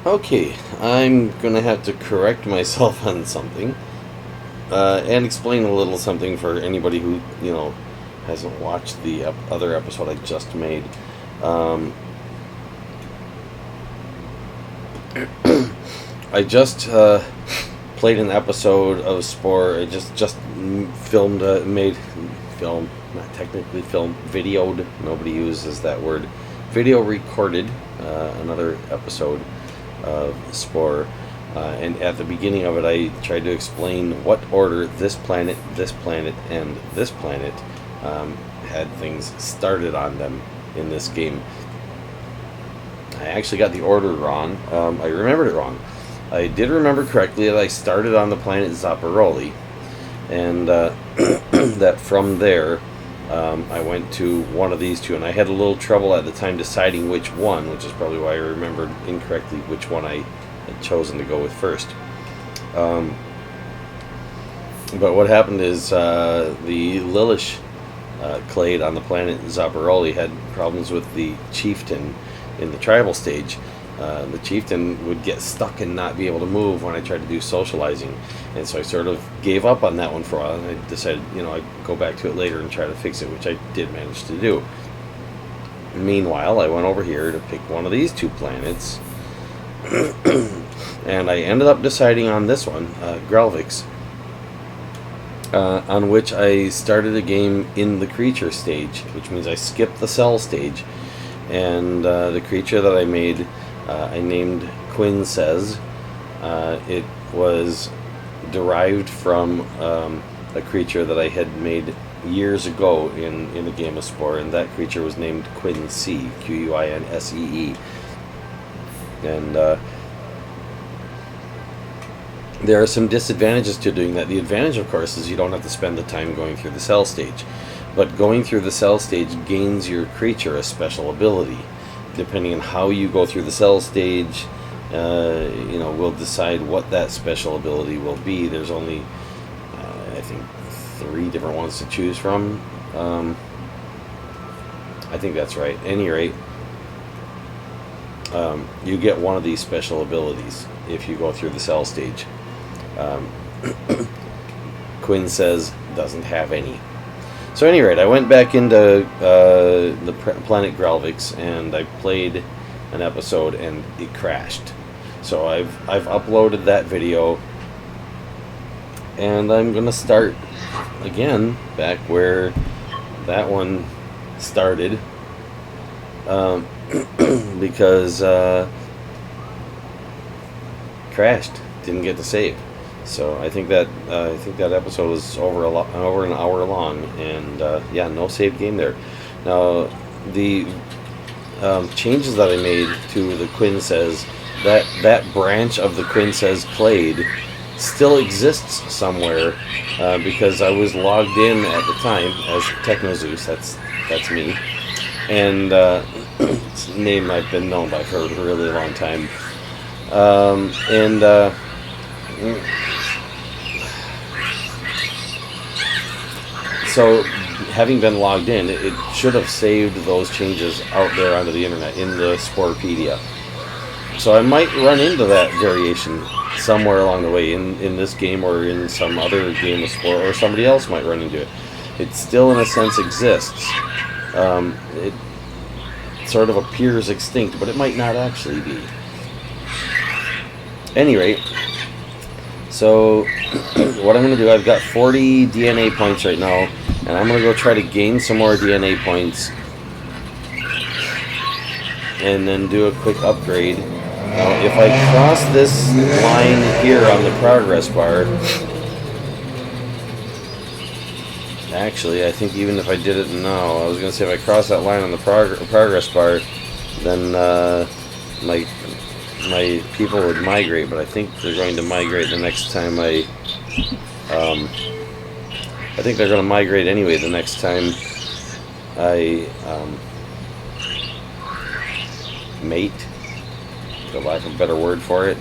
Okay, I'm gonna have to correct myself on something, and explain a little something for anybody who hasn't watched the other episode I just made. Um, I just played an episode of Spore. I just filmed, made film, not technically filmed, videoed. Nobody uses that word. Video recorded another episode of Spore. And at the beginning of it, I tried to explain what order this planet, and this planet had things started on them in this game. I actually got the order wrong. I remembered it wrong. I did remember correctly that I started on the planet Zaporoli, and that from there I went to one of these two, and I had a little trouble at the time deciding which one, which is probably why I remembered incorrectly which one I had chosen to go with first. But what happened is the Lilish Clade on the planet Zaporoli had problems with the chieftain in the tribal stage. The chieftain would get stuck and not be able to move when I tried to do socializing, and so I sort of gave up on that one for a while, and I decided, I'd go back to it later and try to fix it, which I did manage to do. Meanwhile, I went over here to pick one of these two planets, and I ended up deciding on this one, Gralvix, on which I started a game in the creature stage, which means I skipped the cell stage, and the creature that I made, I named Quinsez. It was derived from a creature that I had made years ago in a game of Spore, and that creature was named Quinsez, Quinsee. And there are some disadvantages to doing that. The advantage, of course, is you don't have to spend the time going through the cell stage. But going through the cell stage gains your creature a special ability. Depending on how you go through the cell stage, will decide what that special ability will be. There's only, I think, 3 different ones to choose from. I think that's right. At any rate, you get one of these special abilities if you go through the cell stage. Quinsez doesn't have any. So, at any rate, I went back into the planet Gralvix, and I played an episode, and it crashed. So I've uploaded that video, and I'm gonna start again back where that one started, because crashed, didn't get to save. So I think that episode was over an hour long, and yeah, no saved game there. Now the changes that I made to the Quinsez, that branch of the Quinsez Clade still exists somewhere, because I was logged in at the time as Technozeus. That's me, and it's a name I've been known by for a really long time, so, having been logged in, it should have saved those changes out there onto the internet in the Sporepedia. So I might run into that variation somewhere along the way in this game, or in some other game of Spore, or somebody else might run into it. It still, in a sense, exists. It sort of appears extinct, but it might not actually be. At any rate, so what I'm going to do, I've got 40 DNA points right now, and I'm going to go try to gain some more DNA points, and then do a quick upgrade. Now, if I cross this line here on the progress bar, actually, I think even if I did it now, I was going to say if I cross that line on the progress bar, then my people would migrate, but I think they're going to migrate the next time I think they're going to migrate anyway the next time I mate, for lack of a better word for it.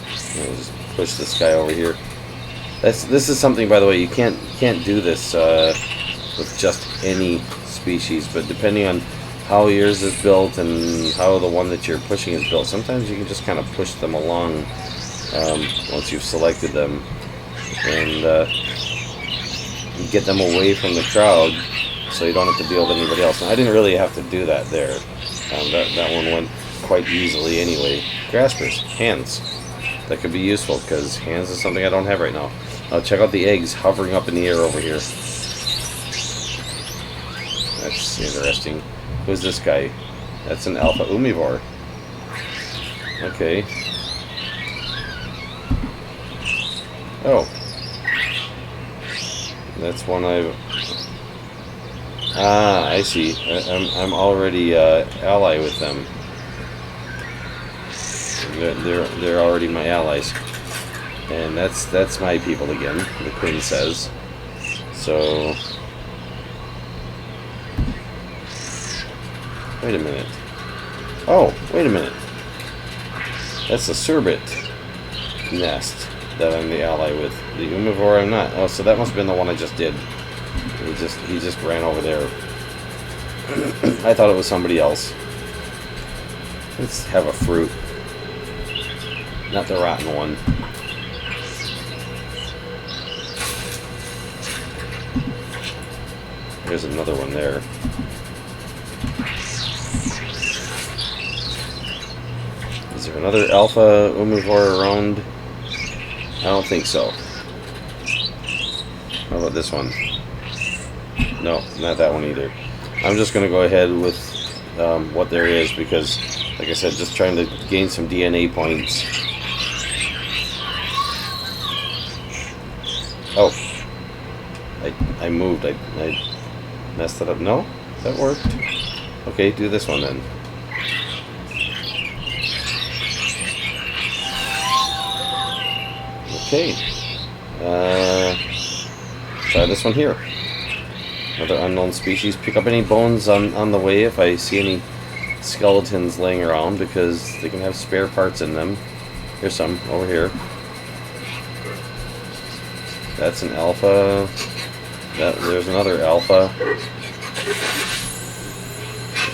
I'll just push this guy over here. This is something, by the way, you can't do this with just any species, but depending on how yours is built and how the one that you're pushing is built. Sometimes you can just kind of push them along once you've selected them and get them away from the crowd so you don't have to deal with anybody else. Now, I didn't really have to do that there. That one went quite easily anyway. Graspers, hands. That could be useful because hands is something I don't have right now. Check out the eggs hovering up in the air over here. That's interesting. Who's this guy? That's an alpha omnivore. Okay. Oh. That's one I've... Ah, I see. I'm already ally with them. They're already my allies. And that's my people again, the Quinsez. So... Wait a minute. Oh, wait a minute. That's the Cerbit nest that I'm the ally with. The Omnivore I'm not. Oh, so that must have been the one I just did. He just ran over there. I thought it was somebody else. Let's have a fruit. Not the rotten one. There's another one there. Is there another alpha omnivore around? I don't think so. How about this one? No, not that one either. I'm just going to go ahead with what there is because, like I said, just trying to gain some DNA points. Oh. I moved. I messed it up. No? That worked. Okay, do this one then. Okay. Try this one here. Another unknown species. Pick up any bones on the way if I see any skeletons laying around because they can have spare parts in them. Here's some over here. That's an alpha. There's another alpha.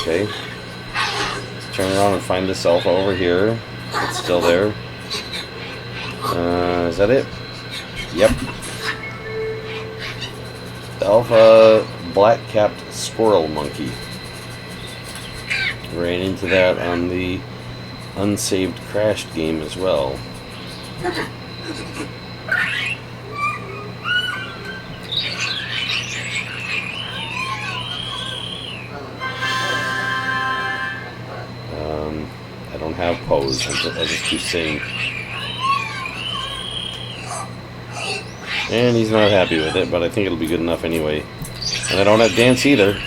Okay. Let's turn around and find this alpha over here. It's still there. Is that it? Yep. The alpha black-capped squirrel monkey. Ran into that on the unsaved crashed game as well. I don't have pose. I just keep saying. And he's not happy with it, but I think it'll be good enough anyway. And I don't have dance either.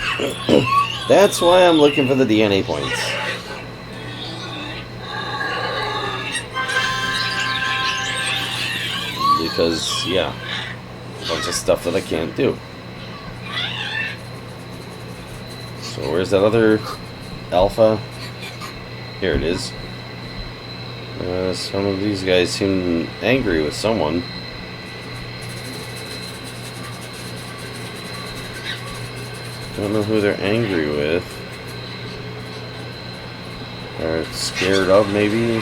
That's why I'm looking for the DNA points. Because, yeah, a bunch of stuff that I can't do. So where's that other alpha? Here it is. Some of these guys seem angry with someone. Don't know who they're angry with. Or scared of, maybe.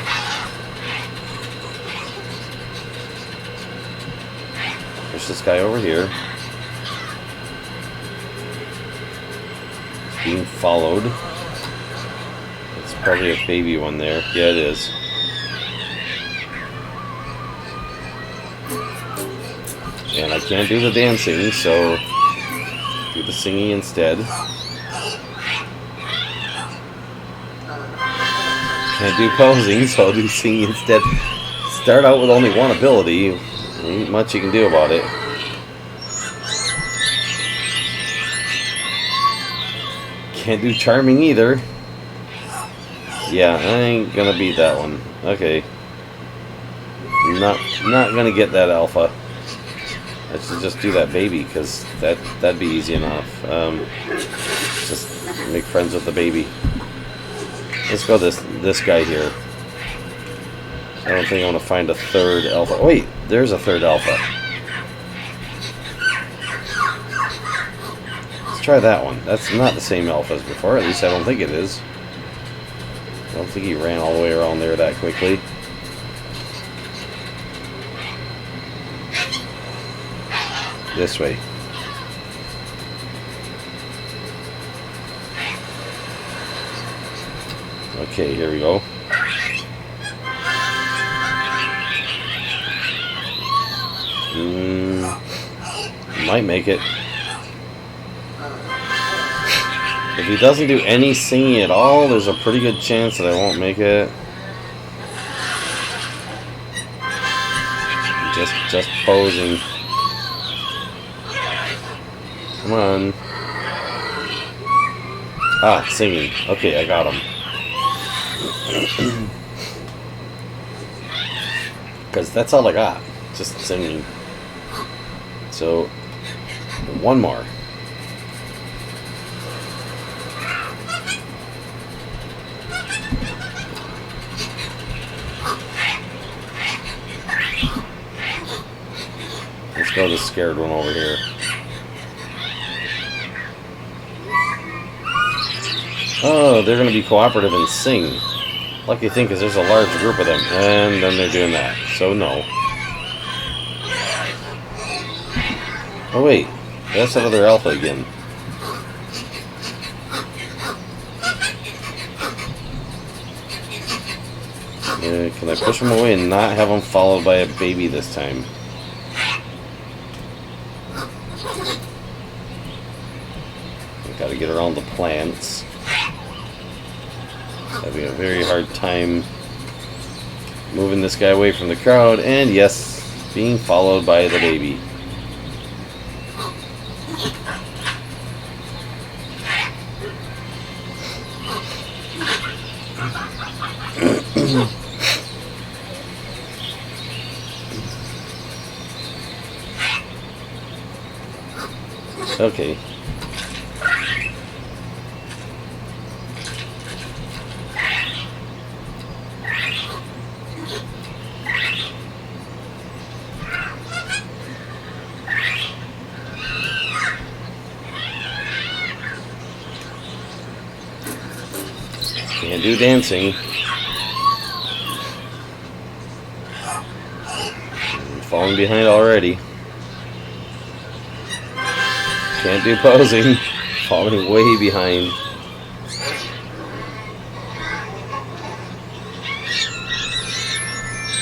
There's this guy over here. He's being followed. It's probably a baby one there. Yeah, it is. And I can't do the dancing, so do the singing instead. Can't do posing, so I'll do singing instead. Start out with only one ability. There ain't much you can do about it. Can't do charming either. Yeah, I ain't gonna beat that one. Okay. Not gonna get that alpha. I should just do that baby, because that'd be easy enough. Just make friends with the baby. Let's go this guy here. I don't think I want to find a third alpha. Oh, wait, there's a third alpha. Let's try that one. That's not the same elf as before. At least I don't think it is. I don't think he ran all the way around there that quickly. This way. Okay, here we go. Might make it. If he doesn't do any singing at all, there's a pretty good chance that I won't make it. Just posing. Come on. Ah, singing. Okay, I got him. Because that's all I got. Just singing. So, one more. Let's go to the scared one over here. Oh, they're going to be cooperative and sing. Lucky thing is there's a large group of them. And then they're doing that. So, no. Oh, wait. That's another alpha again. Can I push him away and not have him followed by a baby this time? Gotta get around the plants. Having a very hard time moving this guy away from the crowd, and yes, being followed by the baby. Okay. Can't do dancing. I'm falling behind already. Can't do posing. Falling way behind.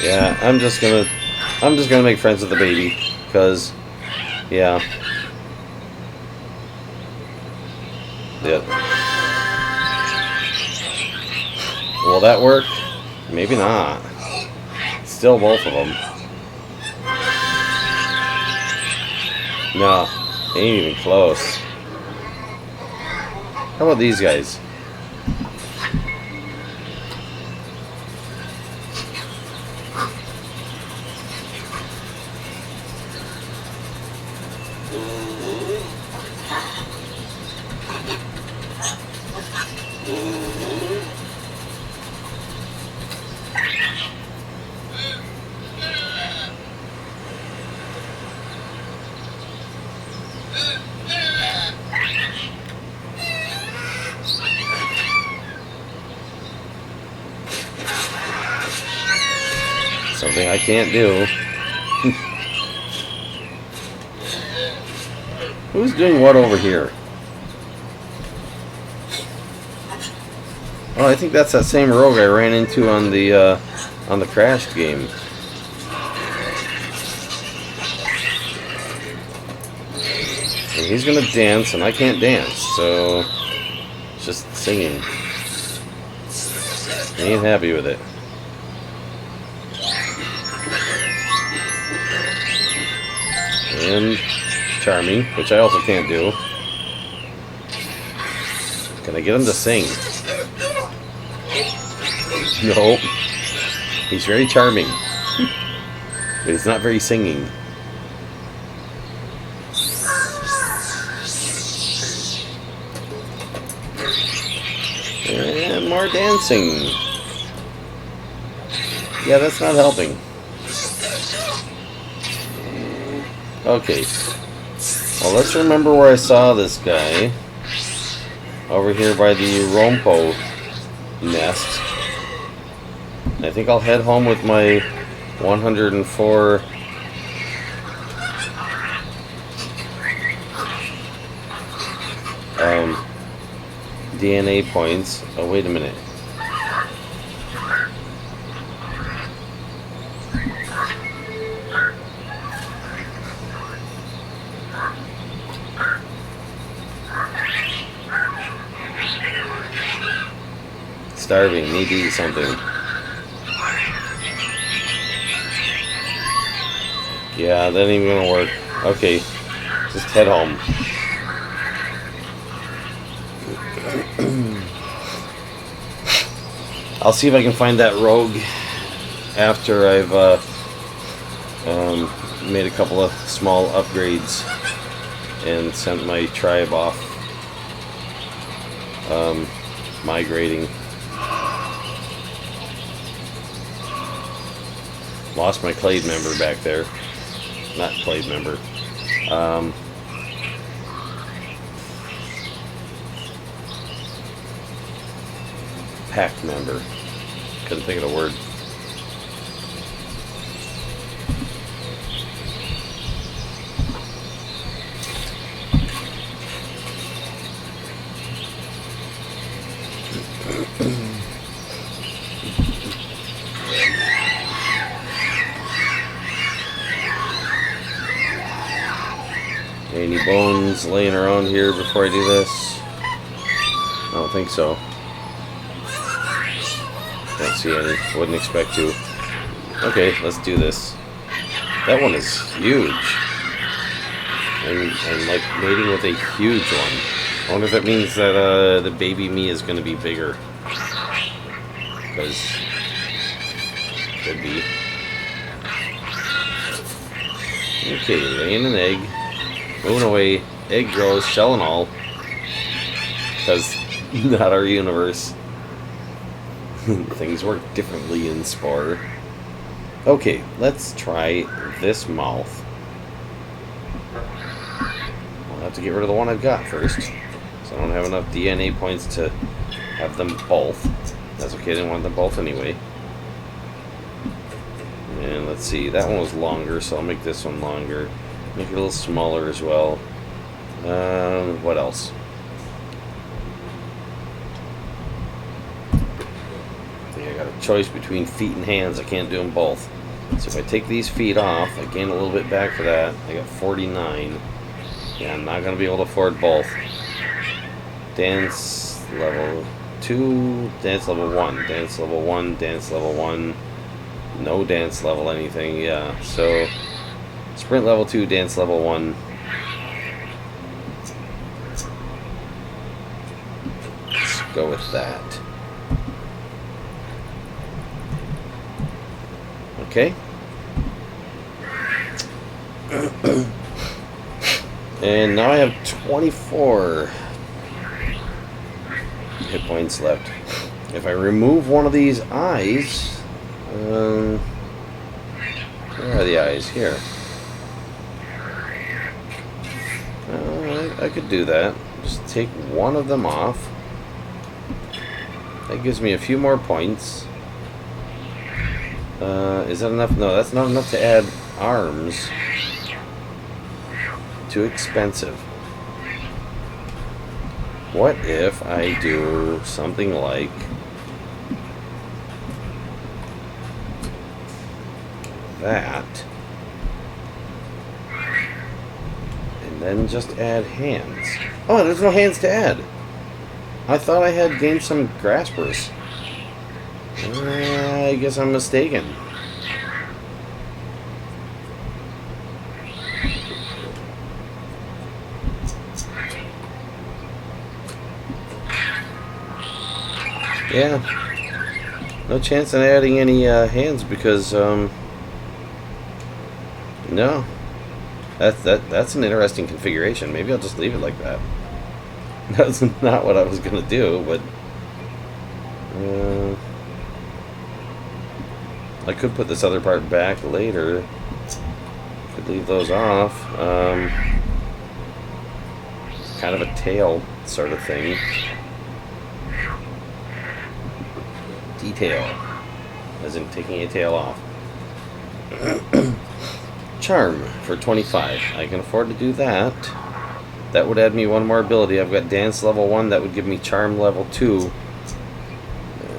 Yeah, I'm just gonna make friends with the baby, because yeah. Will that work? Maybe not. Still both of them. No, ain't even close. How about these guys? Something I can't do. Who's doing what over here? Oh, I think that's that same rogue I ran into on the crashed game. And he's gonna dance, and I can't dance, so just singing. I ain't happy with it. And charming, which I also can't do. Can I get him to sing? No. He's very charming. But he's not very singing. And more dancing. Yeah, that's not helping. Okay. Well, let's remember where I saw this guy. Over here by the Rompo nest. I think I'll head home with my 104 DNA points. Oh, wait a minute. Starving, need to eat something. Yeah, that ain't gonna work. Okay, just head home. I'll see if I can find that rogue after I've made a couple of small upgrades and sent my tribe off migrating. Lost my Clade member back there. Not Clade member. Pack member. Couldn't think of the word. Any bones laying around here before I do this? I don't think so. Don't see any. Wouldn't expect to. Okay, let's do this. That one is huge. I'm like mating with a huge one. I wonder if that means that the baby me is going to be bigger. Because could be. Okay, laying an egg. Moving away. Egg grows, shell and all. Because not our universe. Things work differently in Spore. Okay, let's try this mouth. I'll have to get rid of the one I've got first. So I don't have enough DNA points to have them both. That's okay, I didn't want them both anyway. And let's see, that one was longer, so I'll make this one longer. Make it a little smaller as well. What else? I got a choice between feet and hands. I can't do them both. So if I take these feet off, I gain a little bit back for that. I got 49. Yeah, I'm not going to be able to afford both. Dance level 2, dance level 1, dance level 1, dance level 1. No dance level anything, yeah. So, sprint level 2, dance level 1. Let's go with that. Okay. And now I have 24 hit points left. If I remove one of these eyes, where are the eyes? Here. I could do that. Just take one of them off. That gives me a few more points. Is that enough? No, that's not enough to add arms. Too expensive. What if I do something like that, and then just add hands? Oh, there's no hands to add. I thought I had gained some graspers. I guess I'm mistaken. Yeah, no chance in adding any hands because no, that's an interesting configuration. Maybe I'll just leave it like that. That's not what I was gonna do, but I could put this other part back later. Could leave those off. kind of a tail sort of thing. Detail, as in taking a tail off. Charm for 25. I can afford to do that. That would add me one more ability. I've got Dance level 1. That would give me Charm level 2.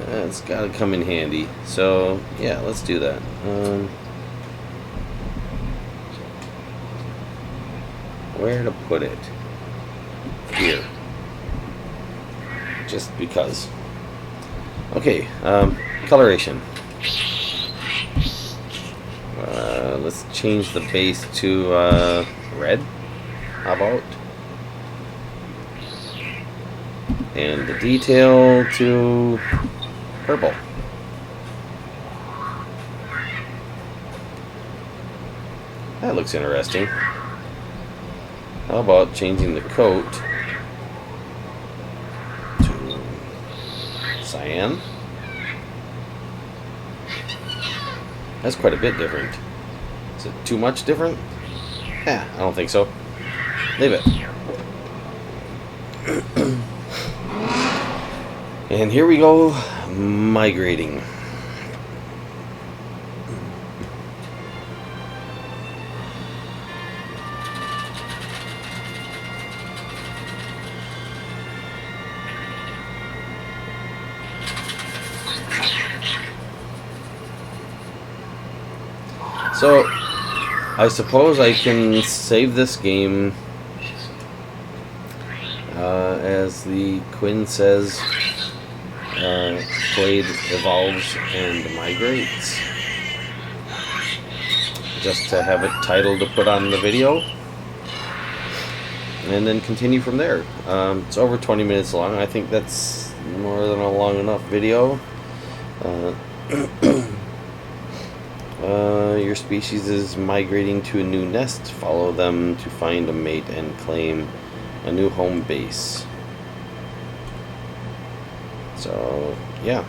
It's got to come in handy. So, yeah, let's do that. Where to put it? Here. Just because. Okay, coloration. Let's change the base to red. How about? And the detail to purple. That looks interesting. How about changing the coat to cyan? That's quite a bit different. Is it too much different? Yeah, I don't think so. Leave it. And here we go, migrating. So, I suppose I can save this game as the Quinsez Clade evolves and migrates, just to have a title to put on the video, and then continue from there. It's over 20 minutes long. I think that's more than a long enough video. Your species is migrating to a new nest. Follow them to find a mate and claim a new home base. So, yeah.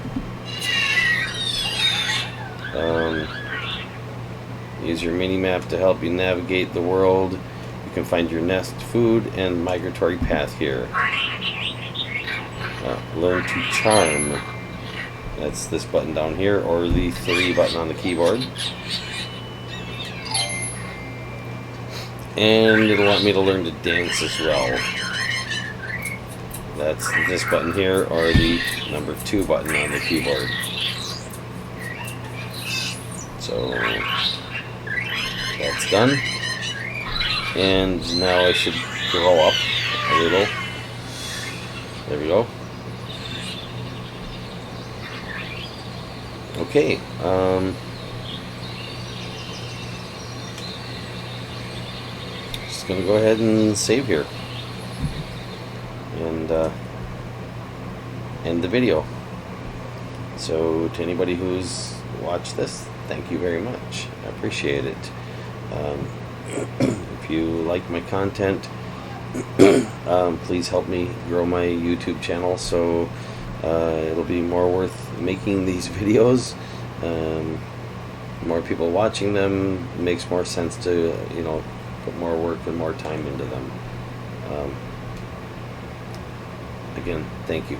Use your mini-map to help you navigate the world. You can find your nest, food, and migratory path here. Learn to charm. That's this button down here, or the 3 button on the keyboard. And it'll want me to learn to dance as well. That's this button here, or the number 2 button on the keyboard. So that's done. And now I should grow up a little. There we go. Okay. Just gonna go ahead and save here. And end the video. So to anybody who's watched this, thank you very much. I appreciate it. If you like my content, please help me grow my YouTube channel so it'll be more worth making these videos. More people watching them makes more sense to, you know, put more work and more time into them. Again, thank you.